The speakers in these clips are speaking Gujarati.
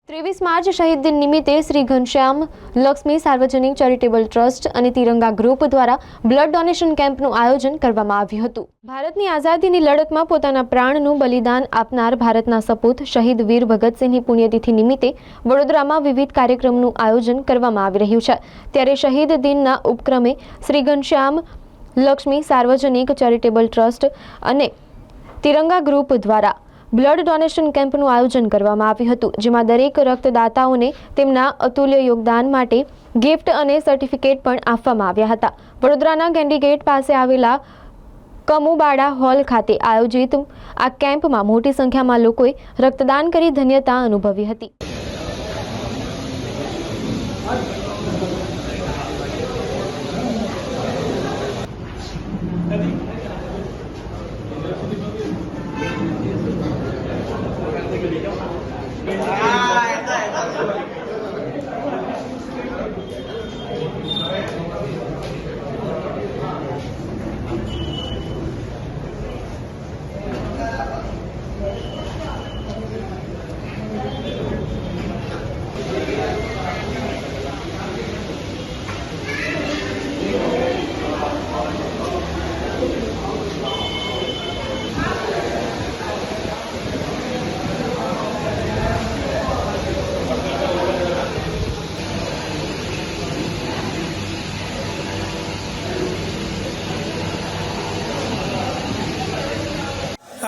23 માર્ચ શહીદ દિન નિમિત્તે શ્રી ઘનશ્યામ લક્ષ્મી સાર્વજનિક ચેરિટેબલ ટ્રસ્ટ અને તિરંગા ગ્રુપ દ્વારા બ્લડ ડોનેશન કેમ્પનું આયોજન કરવામાં આવ્યું હતું। ભારતની આઝાદીની લડતમાં પોતાના પ્રાણનું બલિદાન આપનાર ભારતના સપૂત શહીદ વીર ભગતસિંહની પુણ્યતિથિ નિમિત્તે વડોદરામાં વિવિધ કાર્યક્રમનું આયોજન કરવામાં આવી રહ્યું છે। ત્યારે શહીદ દિનના ઉપક્રમે શ્રી ઘનશ્યામ લક્ષ્મી સાર્વજનિક ચેરિટેબલ ટ્રસ્ટ અને તિરંગા ગ્રુપ દ્વારા બ્લડ ડોનેશન કેમ્પનું આયોજન કરવામાં આવ્યું હતું, જેમાં દરેક રક્તદાતાઓને તેમના અતુલ્ય યોગદાન માટે ગિફ્ટ અને સર્ટિફિકેટ પણ આપવામાં આવ્યા હતા। વડોદરાના ગેન્ડીગેટ પાસે આવેલા કમુબાડા હોલ ખાતે આયોજિત આ કેમ્પમાં મોટી સંખ્યામાં લોકોએ રક્તદાન કરી ધન્યતા અનુભવી હતી।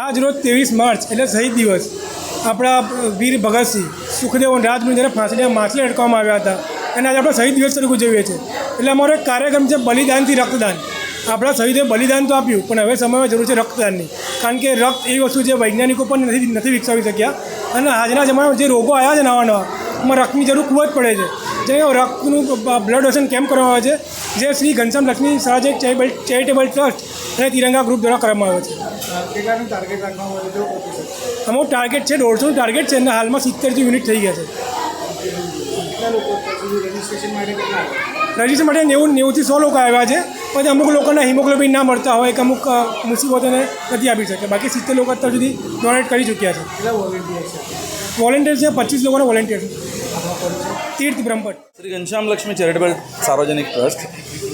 आज रोज 23 मार्च એટલે શહીદ દિવસ આપણા વીર ભગતસિંહ સુખદેવ અને રાજગુરુ જ્યારે માછલી અટકાવવામાં આવ્યા હતા અને આજે આપણે શહીદ દિવસ તરીકે ઉજવીએ છીએ। એટલે અમારો એક કાર્યક્રમ છે બલિદાનથી રક્તદાન। આપણા શહીદે બલિદાન તો આપ્યું, પણ હવે સમયમાં જરૂર છે રક્તદાનની, કારણ કે રક્ત એવી વસ્તુ છે વૈજ્ઞાનિકો પણ નથી વિકસાવી શક્યા। અને આજના જમાનામાં જે રોગો આવ્યા છે નવા એમાં રક્તની જરૂર ખૂબ જ પડે છે। જે રક્તનું બ્લડ ડોનેશન કેમ્પ કરવામાં આવે છે, જે શ્રી ઘનશ્યામ લક્ષ્મી સાર્વજનિક ચેરિટેબલ ટ્રસ્ટ અને તિરંગા ગ્રુપ દ્વારા કરવામાં આવે છે। કેટલાનું ટાર્ગેટ રાખવામાં આવે છે? અમારું ટાર્ગેટ છે 150નું ટાર્ગેટ છે અને હાલમાં 70 યુનિટ થઈ ગયા છે। કેટલા લોકો રજિસ્ટ્રેશન માટે કેટલા? રજિસ્ટ્રેશન માટે 90થી 100 લોકો આવ્યા છે, પછી અમુક લોકોને હિમોગ્લોબિન ના મળતા હોય કે અમુક મુસીબતોને નથી આપી શકે, બાકી 70 લોકો અત્યાર સુધી ડોનેટ કરી ચૂક્યા છે। કેટલા વોલેન્ટિયર છે? વોલેન્ટિયર છે 25 લોકોના વોલેન્ટિયર છે। તીર્થ બ્રહ્મભટ્ટ। શ્રી ઘનશ્યામ લક્ષ્મી ચેરિટેબલ સાર્વજનિક ટ્રસ્ટ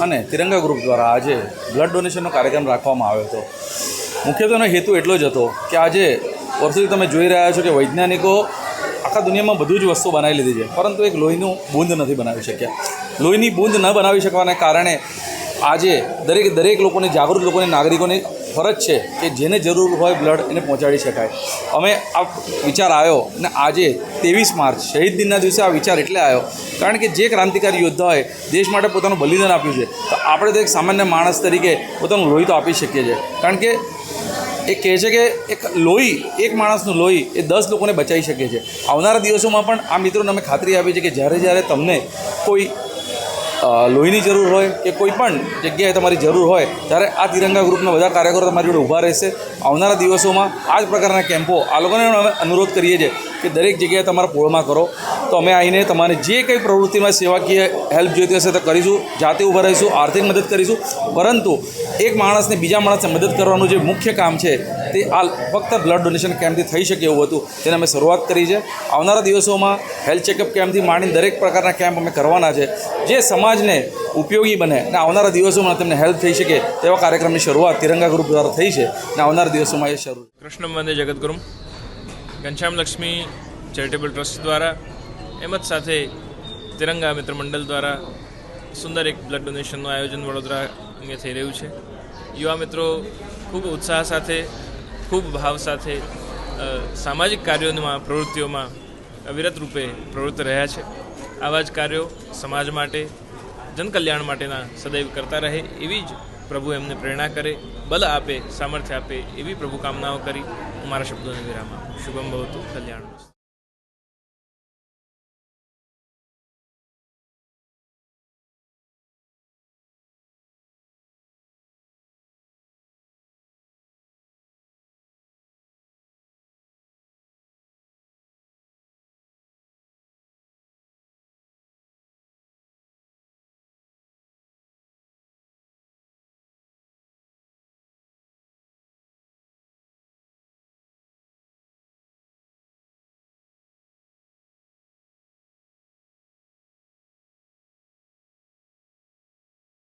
અને તિરંગા ગ્રુપ દ્વારા આજે બ્લડ ડોનેશનનો કાર્યક્રમ રાખવામાં આવ્યો હતો। મુખ્યત્વેનો હેતુ એટલો જ હતો કે આજે વર્ષોથી તમે જોઈ રહ્યા છો કે વૈજ્ઞાનિકો આખા દુનિયામાં બધું જ વસ્તુ બનાવી લીધી છે, પરંતુ એક લોહીનું બૂંદ નથી બનાવી શક્યા। લોહીની બૂંદ ન બનાવી શકવાને કારણે આજે દરેક લોકોને, જાગૃત લોકોને, નાગરિકોની ફરજ છે કે જેને જરૂર હોય બ્લડ એને પહોંચાડી શકાય। અમે આ વિચાર આવ્યો અને આજે 23 માર્ચ શહીદ દિનના દિવસે આ વિચાર એટલે આવ્યો કારણ કે જે ક્રાંતિકારી યોદ્ધાઓએ દેશ માટે પોતાનું બલિદાન આપ્યું છે, તો આપણે તો એક સામાન્ય માણસ તરીકે પોતાનું લોહી તો આપી શકીએ છીએ। કારણ કે એ કહે છે કે એક લોહી, એક માણસનું લોહી એ 10 લોકોને બચાવી શકે છે। આવનારા દિવસોમાં પણ આ મિત્રોને અમે ખાતરી આપી છે કે જ્યારે તમને કોઈ લોહીની જરૂર હોય કે કોઈ પણ જગ્યાએ તમારી જરૂર હોય ત્યારે આ તિરંગા ગ્રુપના બધા કાર્યકરો તમારી જોડે ઊભા રહેશે। આવનારા દિવસોમાં આ જ પ્રકારના કેમ્પો આ લોકોને અમે અનુરોધ કરીએ છીએ કે દરેક જગ્યાએ તમારા પોળમાં કરો, તો અમે આવીને તમારે જે કંઈ પ્રવૃત્તિમાં સેવાકીય હેલ્પ જોઈતી હશે તો કરીશું, જાતે ઊભા રહીશું, આર્થિક મદદ કરીશું, પરંતુ એક માણસને બીજા માણસને મદદ કરવાનું જે મુખ્ય કામ છે તે આ ફક્ત બ્લડ ડોનેશન કેમ્પથી થઈ શકે એવું હતું, તેને અમે શરૂઆત કરી છે। આવનારા દિવસોમાં હેલ્થ ચેકઅપ કેમ્પથી માંડીને દરેક પ્રકારના કેમ્પ અમે કરવાના છે, જે સમાજને ઉપયોગી બને અને આવનારા દિવસોમાં તેમને હેલ્પ થઈ શકે તેવા કાર્યક્રમની શરૂઆત તિરંગા ગ્રુપ દ્વારા થઈ છે અને આવનારા દિવસોમાં એ શરૂ। કૃષ્ણ વંદે જગદગુરુ ઘનશ્યામ લક્ષ્મી ચેરિટેબલ ટ્રસ્ટ દ્વારા એમ જ સાથે તિરંગા મિત્ર મંડળ દ્વારા સુંદર એક બ્લડ ડોનેશનનું આયોજન વડોદરા અહીંયા થઈ રહ્યું છે। યુવા મિત્રો ખૂબ ઉત્સાહ સાથે, ખૂબ ભાવ સાથે સામાજિક કાર્યોમાં, પ્રવૃત્તિઓમાં અવિરત રૂપે પ્રવૃત્ત રહ્યા છે। આવા જ કાર્યો સમાજ માટે, જનકલ્યાણ માટેના સદૈવ કરતા રહે એવી જ પ્રભુ એમને પ્રેરણા કરે, બલ આપે, સામર્થ્ય આપે એવી પ્રભુ કામનાઓ કરી હું મારા શબ્દોને વિરામ આપું। શુભમ ભવતુ, કલ્યાણ।